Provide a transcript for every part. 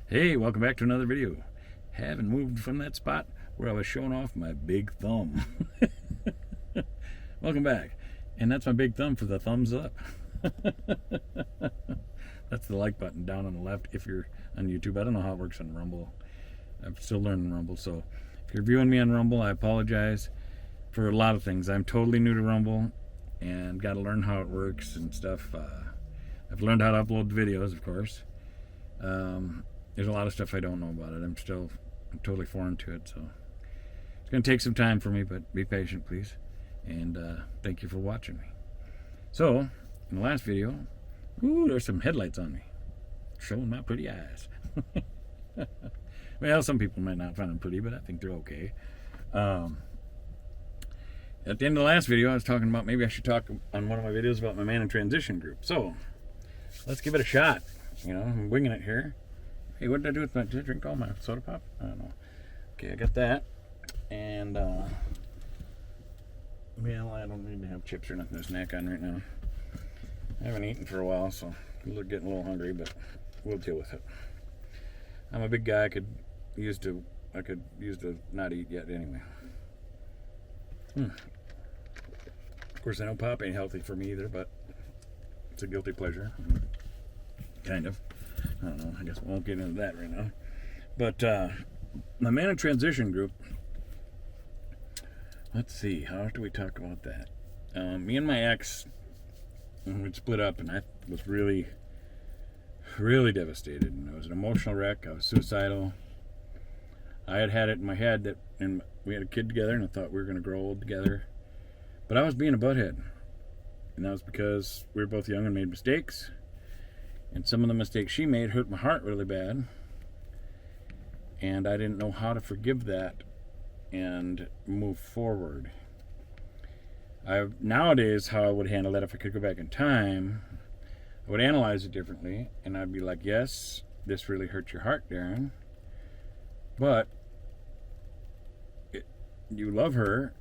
Hey, welcome back to another video. Haven't moved from that spot where I was showing off my big thumb. Welcome back. And that's my big thumb for the thumbs up. That's the like button down on the left if you're on YouTube. I don't know how it works on Rumble. I'm still learning Rumble, so if you're viewing me on Rumble, I apologize for a lot of things. I'm totally new to Rumble and got to learn how it works and stuff. I've learned how to upload videos, of course. There's a lot of stuff I don't know about it. I'm totally foreign to it, so it's going to take some time for me, but be patient, please. And thank you for watching me. So, in the last video, there's some headlights on me, showing my pretty eyes. Well, some people might not find them pretty, but I think they're okay. At the end of the last video, I was talking about maybe I should talk on one of my videos about my man in transition group. So, let's give it a shot. You know, I'm winging it here. Hey, what did I do with did I drink all my soda pop? I don't know. Okay, I got that. And, well, I don't need to have chips or nothing to snack on right now. I haven't eaten for a while, so I'm getting a little hungry, but we'll deal with it. I'm a big guy. I could use to not eat yet anyway. Of course, I know pop ain't healthy for me either, but it's a guilty pleasure. Kind of. I don't know. I guess we won't get into that right now. But my man in transition group. Let's see. How do we talk about that? Me and my ex, we'd split up, and I was really, really devastated. And it was an emotional wreck. I was suicidal. I had it in my head that, and we had a kid together, and I thought we were going to grow old together. But I was being a butthead, and that was because we were both young and made mistakes. And some of the mistakes she made hurt my heart really bad. And I didn't know how to forgive that and move forward. Nowadays, how I would handle that if I could go back in time, I would analyze it differently. And I'd be like, yes, this really hurt your heart, Darren. But you love her.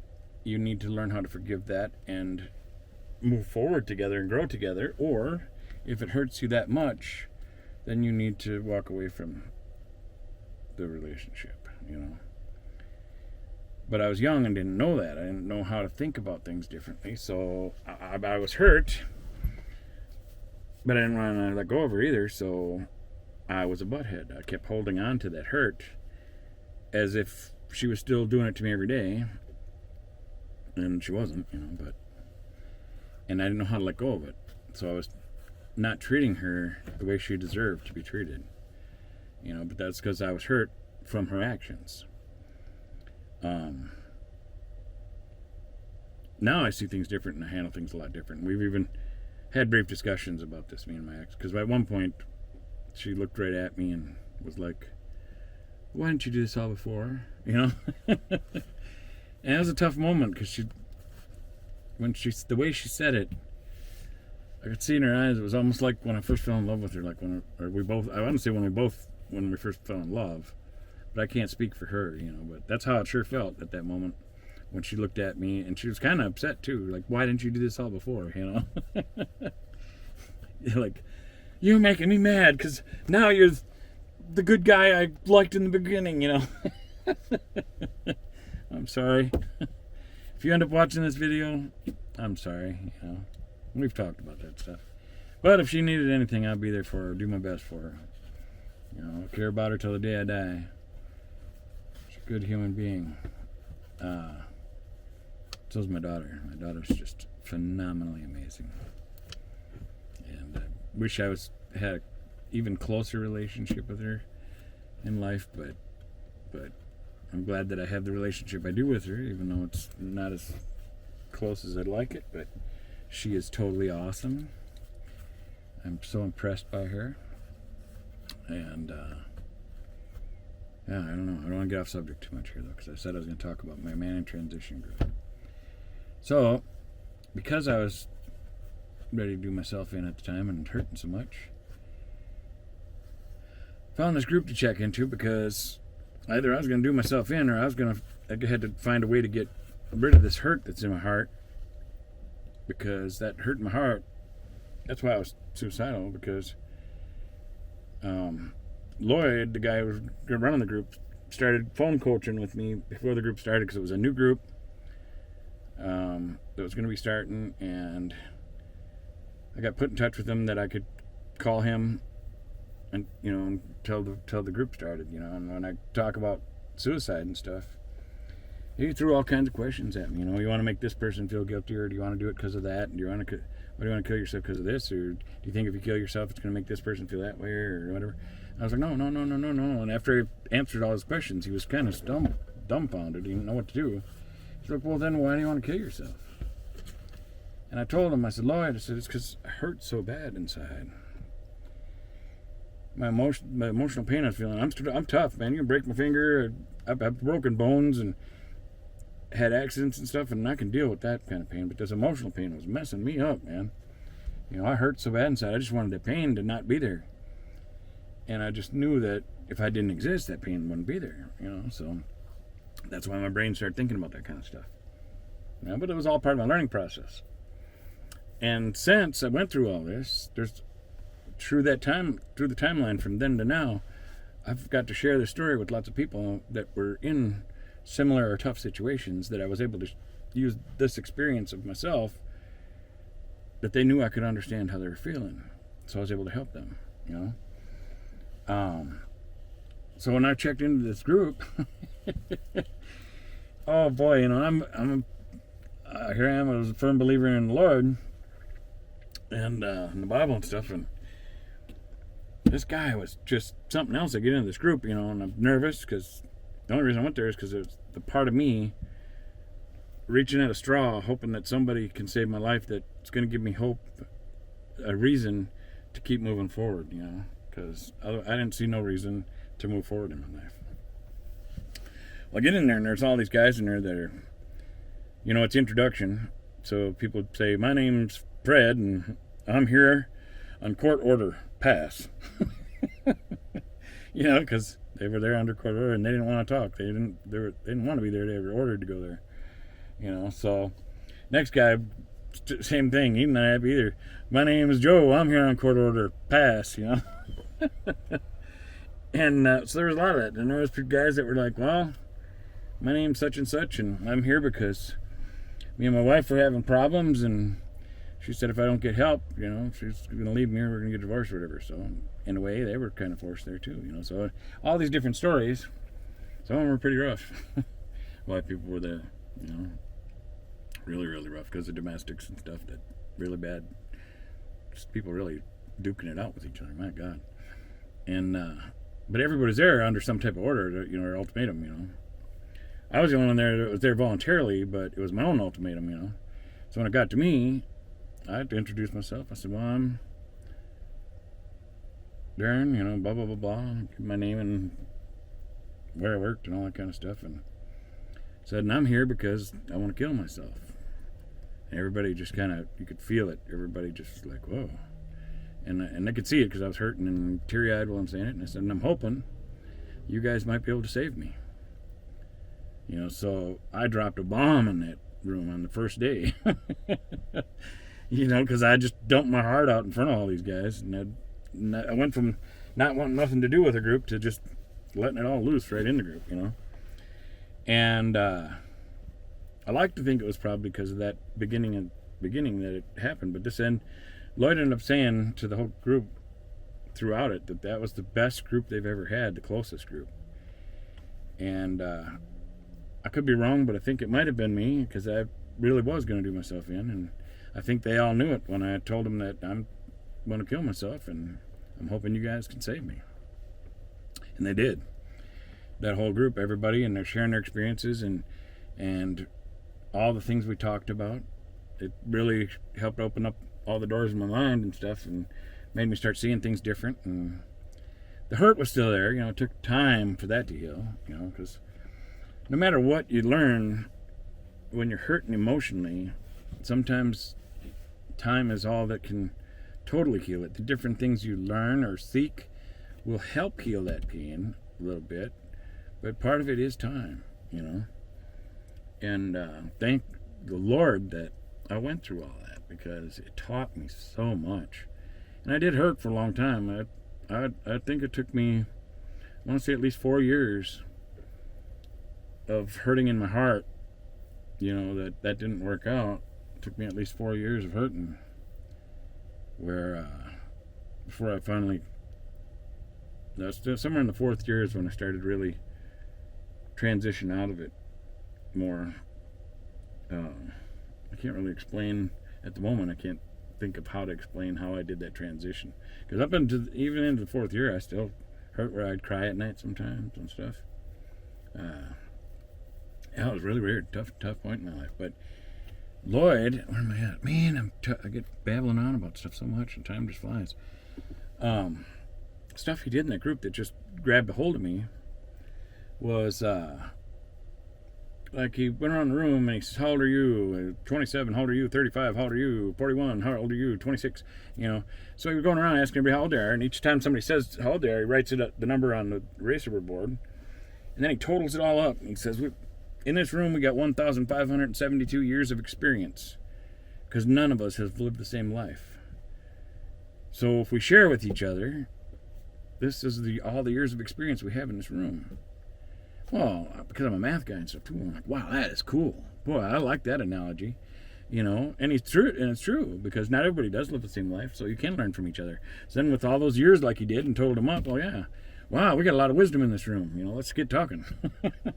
You need to learn how to forgive that and move forward together and grow together. Or if it hurts you that much, then you need to walk away from the relationship, you know. But I was young and didn't know that. I didn't know how to think about things differently. So I was hurt, but I didn't want to let go of her either. So I was a butthead. I kept holding on to that hurt as if she was still doing it to me every day. And she wasn't, you know, and I didn't know how to let go of it. So I was not treating her the way she deserved to be treated, you know, but that's because I was hurt from her actions. Now I see things different and I handle things a lot different. We've even had brief discussions about this, me and my ex, because at one point she looked right at me and was like, why didn't you do this all before, you know? And it was a tough moment because the way she said it, I could see in her eyes. It was almost like when I first fell in love with her. Like when we first fell in love, but I can't speak for her, you know. But that's how it sure felt at that moment when she looked at me, and she was kind of upset too. Like, why didn't you do this all before, you know? You're like, you're making me mad because now you're the good guy I liked in the beginning, you know. I'm sorry. If you end up watching this video, I'm sorry, you know. We've talked about that stuff. But if she needed anything, I'll be there for her, do my best for her. You know, I'll care about her till the day I die. She's a good human being. So's my daughter. My daughter's just phenomenally amazing. And I wish had an even closer relationship with her in life, but I'm glad that I have the relationship I do with her, even though it's not as close as I'd like it, but she is totally awesome. I'm so impressed by her. And, yeah, I don't know. I don't want to get off subject too much here, though, because I said I was going to talk about my man in transition group. So, because I was ready to do myself in at the time and hurting so much, found this group to check into because either I was going to do myself in or I had to find a way to get rid of this hurt that's in my heart. Because that hurt my heart. That's why I was suicidal, because Lloyd, the guy who was running the group, started phone coaching with me before the group started because it was a new group that was going to be starting, and I got put in touch with him that I could call him and until the group started, and when I talk about suicide and stuff, he threw all kinds of questions at me. You want to make this person feel guilty, or do you want to do it because of that? Do you want to kill yourself because of this, or do you think if you kill yourself it's going to make this person feel that way, or whatever? I was like, no. And after I answered all his questions, he was kind of dumbfounded. He didn't know what to do. He's like, well, then why do you want to kill yourself? And I told him, I said, Lloyd, it's because I hurt so bad inside. My emotional pain I was feeling. I'm tough, man. You can break my finger. I've broken bones and had accidents and stuff, and I can deal with that kind of pain. But this emotional pain was messing me up, man. I hurt so bad inside. I just wanted the pain to not be there. And I just knew that if I didn't exist, that pain wouldn't be there, So that's why my brain started thinking about that kind of stuff. But it was all part of my learning process. And since I went through all this, through the timeline from then to now, I've got to share this story with lots of people that were in similar or tough situations, that I was able to use this experience of myself, that they knew I could understand how they were feeling. So I was able to help them, So when I checked into this group, oh boy, I'm here I am. I was a firm believer in the Lord and in the Bible and stuff, and this guy was just something else. I get into this group, and I'm nervous because the only reason I went there is because it was the part of me reaching at a straw, hoping that somebody can save my life, that's going to give me hope, a reason to keep moving forward, because I didn't see no reason to move forward in my life. Well, I get in there, and there's all these guys in there that are, it's introduction. So people say, my name's Fred, and I'm here on court order, pass. Because they were there under court order, and they didn't want to talk. They didn't want to be there. They were ordered to go there. So next guy, same thing. He didn't have either. My name is Joe. I'm here on court order, pass. And so there was a lot of that. And there was guys that were like, well, my name's such and such, and I'm here because me and my wife were having problems, and she said if I don't get help, she's going to leave me, or we're going to get divorced or whatever. So in a way, they were kind of forced there too, So all these different stories, some of them were pretty rough. White people were the, really, really rough because of domestics and stuff. That really bad. Just people really duking it out with each other. My God. And but everybody's there under some type of order, or ultimatum. I was the only one there that was there voluntarily, but it was my own ultimatum. So when it got to me, I had to introduce myself. I said, well, I'm Darren, blah, blah, blah, blah. Give my name and where I worked and all that kind of stuff. And said, and I'm here because I want to kill myself. And everybody just kind of, you could feel it. Everybody just like, whoa. And I could see it because I was hurting and teary-eyed while I'm saying it. And I said, and I'm hoping you guys might be able to save me. So I dropped a bomb in that room on the first day. Because I just dumped my heart out in front of all these guys. And I went from not wanting nothing to do with the group to just letting it all loose right in the group, And I like to think it was probably because of that beginning that it happened. But this end, Lloyd ended up saying to the whole group throughout it that was the best group they've ever had, the closest group. And I could be wrong, but I think it might have been me, because I really was going to do myself in. And I think they all knew it when I told them that I'm going to kill myself, and I'm hoping you guys can save me. And they did. That whole group, everybody, and they're sharing their experiences and all the things we talked about. It really helped open up all the doors in my mind and stuff, and made me start seeing things different. And the hurt was still there. It took time for that to heal, because no matter what you learn when you're hurting emotionally, sometimes time is all that can totally heal it. The different things you learn or seek will help heal that pain a little bit, but part of it is time, And thank the Lord that I went through all that, because it taught me so much. And I did hurt for a long time. I think it took me want to say at least 4 years of hurting in my heart. That didn't work out. It took me at least 4 years of hurting, where before I finally, that's somewhere in the 4th year is when I started really transition out of it more. I can't really explain at the moment. I can't think of how to explain how I did that transition, because up into even into the 4th year I still hurt where I'd cry at night sometimes and stuff. Yeah, it was really weird, tough point in my life. But Lloyd, where am I at? Man, I get babbling on about stuff so much and time just flies. Stuff he did in that group that just grabbed a hold of me was like he went around the room and he says, how old are you? 27, how old are you? 35, how old are you? 41, how old are you? 26, So he was going around asking everybody how old they are, and each time somebody says how old they are, he writes the number on the eraser board, and then he totals it all up. And he says, in this room we got 1,572 years of experience, because none of us have lived the same life. So if we share with each other, this is all the years of experience we have in this room. Well, because I'm a math guy and stuff too, I'm like, wow, that is cool. Boy, I like that analogy. And it's true, because not everybody does live the same life, so you can learn from each other. So then with all those years like he did and totaled them up, oh yeah, wow, we got a lot of wisdom in this room. Let's get talking.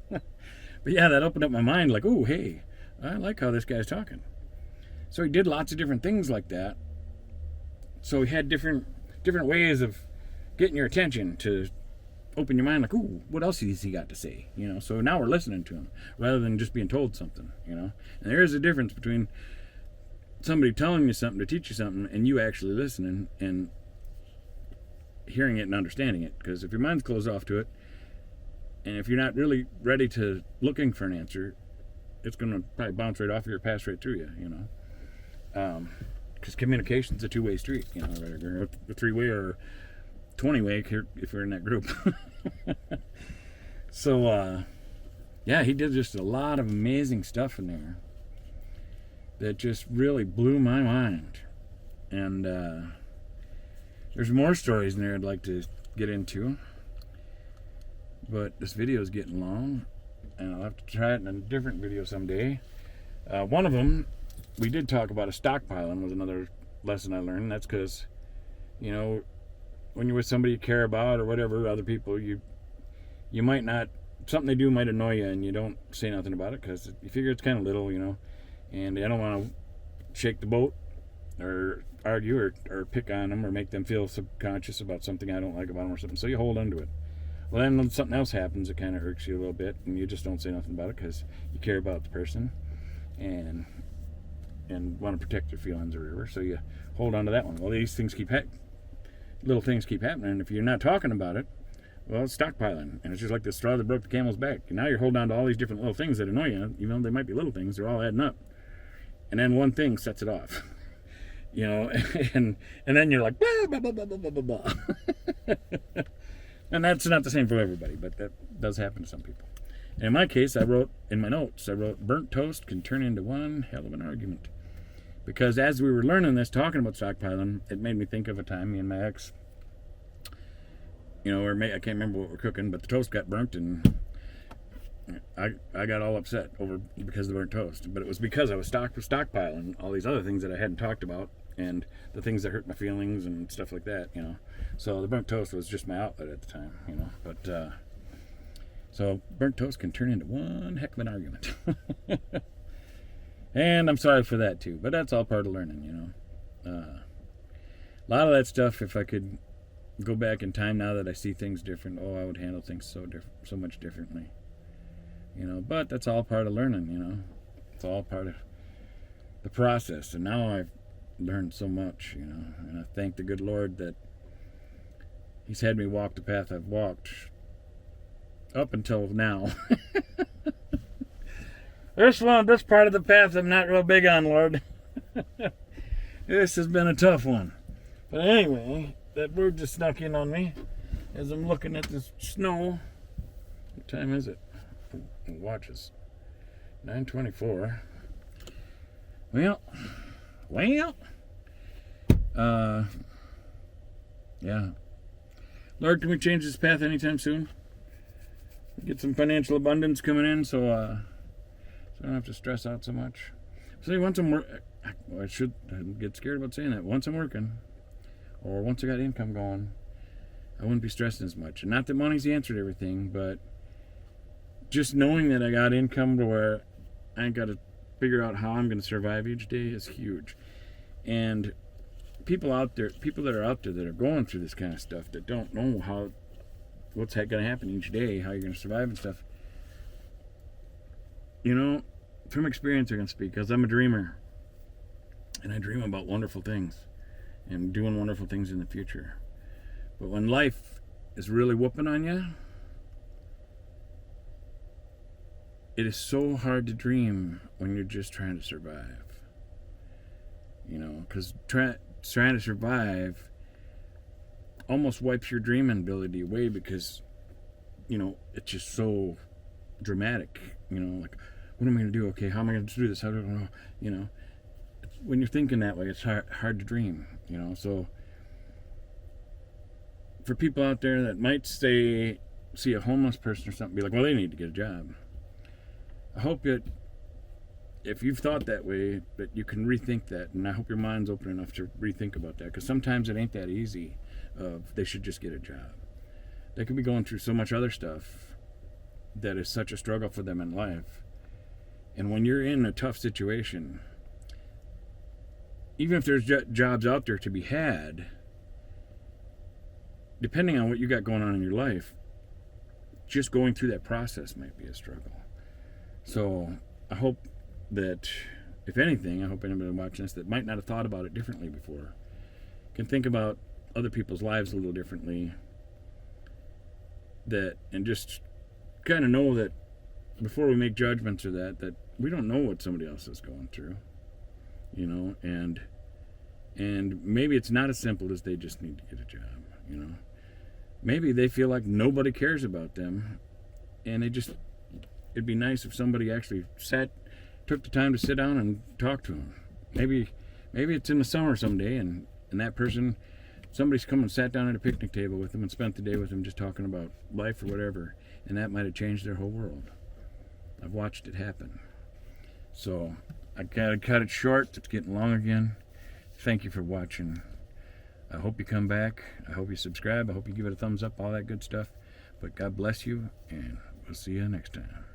But yeah, that opened up my mind, like, oh, hey, I like how this guy's talking. So he did lots of different things like that. So he had different ways of getting your attention to open your mind, like, ooh, what else has he got to say? So now we're listening to him rather than just being told something. And there is a difference between somebody telling you something to teach you something and you actually listening and hearing it and understanding it. Because if your mind's closed off to it, and if you're not really ready to looking for an answer, it's going to probably bounce right off you or pass right through you. Because communication's a two-way street, or a three-way or 20-way if you're in that group. So yeah, he did just a lot of amazing stuff in there that just really blew my mind. And there's more stories in there I'd like to get into, but this video is getting long and I'll have to try it in a different video someday. One of them, we did talk about a stockpiling, was another lesson I learned. That's because when you're with somebody you care about or whatever, other people, you might not, something they do might annoy you and you don't say nothing about it because you figure it's kind of little, and I don't want to shake the boat or argue or pick on them or make them feel subconscious about something I don't like about them or something, so you hold on to it. Well, then when something else happens, it kind of irks you a little bit and you just don't say nothing about it because you care about the person and want to protect their feelings or whatever, so you hold on to that one. Well, these things little things keep happening, and if you're not talking about it, well, it's stockpiling, and it's just like the straw that broke the camel's back. And now you're holding on to all these different little things that annoy you, even though they might be little things, they're all adding up. And then one thing sets it off, and then you're like, blah, blah, blah, blah, blah, blah, blah. And that's not the same for everybody, but that does happen to some people. And in my case, I wrote in my notes, burnt toast can turn into one hell of an argument. Because as we were learning this, talking about stockpiling, it made me think of a time me and my ex, I can't remember what we're cooking, but the toast got burnt and I got all upset because of the burnt toast. But it was because I was stockpiling all these other things that I hadn't talked about and the things that hurt my feelings and stuff like that, So the burnt toast was just my outlet at the time, But so burnt toast can turn into one heck of an argument. And I'm sorry for that too, but that's all part of learning, A lot of that stuff, if I could go back in time now that I see things different, I would handle things so much differently. But that's all part of learning, It's all part of the process. And now I've learned so much, and I thank the good Lord that He's had me walk the path I've walked up until now. This part of the path I'm not real big on, Lord. This has been a tough one. But anyway, that bird just snuck in on me as I'm looking at this snow. What time is it? Watches. 9:24. Well. Yeah. Lord, can we change this path anytime soon? Get some financial abundance coming in, so I don't have to stress out so much. So once I'm I should get scared about saying that. Once I'm working, or once I got income going, I wouldn't be stressing as much. And not that money's the answer to everything, but just knowing that I got income to where I ain't got to figure out how I'm going to survive each day is huge. And people that are out there that are going through this kind of stuff, that don't know what's going to happen each day, how you're going to survive and stuff. You know, from experience I can speak, because I'm a dreamer. And I dream about wonderful things and doing wonderful things in the future. But when life is really whooping on you, it is so hard to dream when you're just trying to survive. You know, because trying to survive almost wipes your dreaming ability away, because, you know, it's just so dramatic. You know, like, what am I going to do? Okay, how am I going to do this? How do I know? You know, when you're thinking that way, it's hard to dream. You know, so for people out there that might see a homeless person or something, be like, well, they need to get a job. I hope that if you've thought that way, that you can rethink that, and I hope your mind's open enough to rethink about that, because sometimes it ain't that easy of they should just get a job. They could be going through so much other stuff that is such a struggle for them in life. And when you're in a tough situation, even if there's jobs out there to be had, depending on what you got going on in your life, just going through that process might be a struggle. So I hope that, if anything, I hope anybody watching this that might not have thought about it differently before can think about other people's lives a little differently, and just kind of know that before we make judgments or that we don't know what somebody else is going through, you know, and maybe it's not as simple as they just need to get a job, you know. Maybe they feel like nobody cares about them, and it'd be nice if somebody actually took the time to sit down and talk to them. Maybe it's in the summer someday, and that person, somebody's come and sat down at a picnic table with them and spent the day with them just talking about life or whatever, and that might have changed their whole world. I've watched it happen. So I gotta cut it short. It's getting long again. Thank you for watching. I hope you come back. I hope you subscribe. I hope you give it a thumbs up, all that good stuff. But God bless you, and we'll see you next time.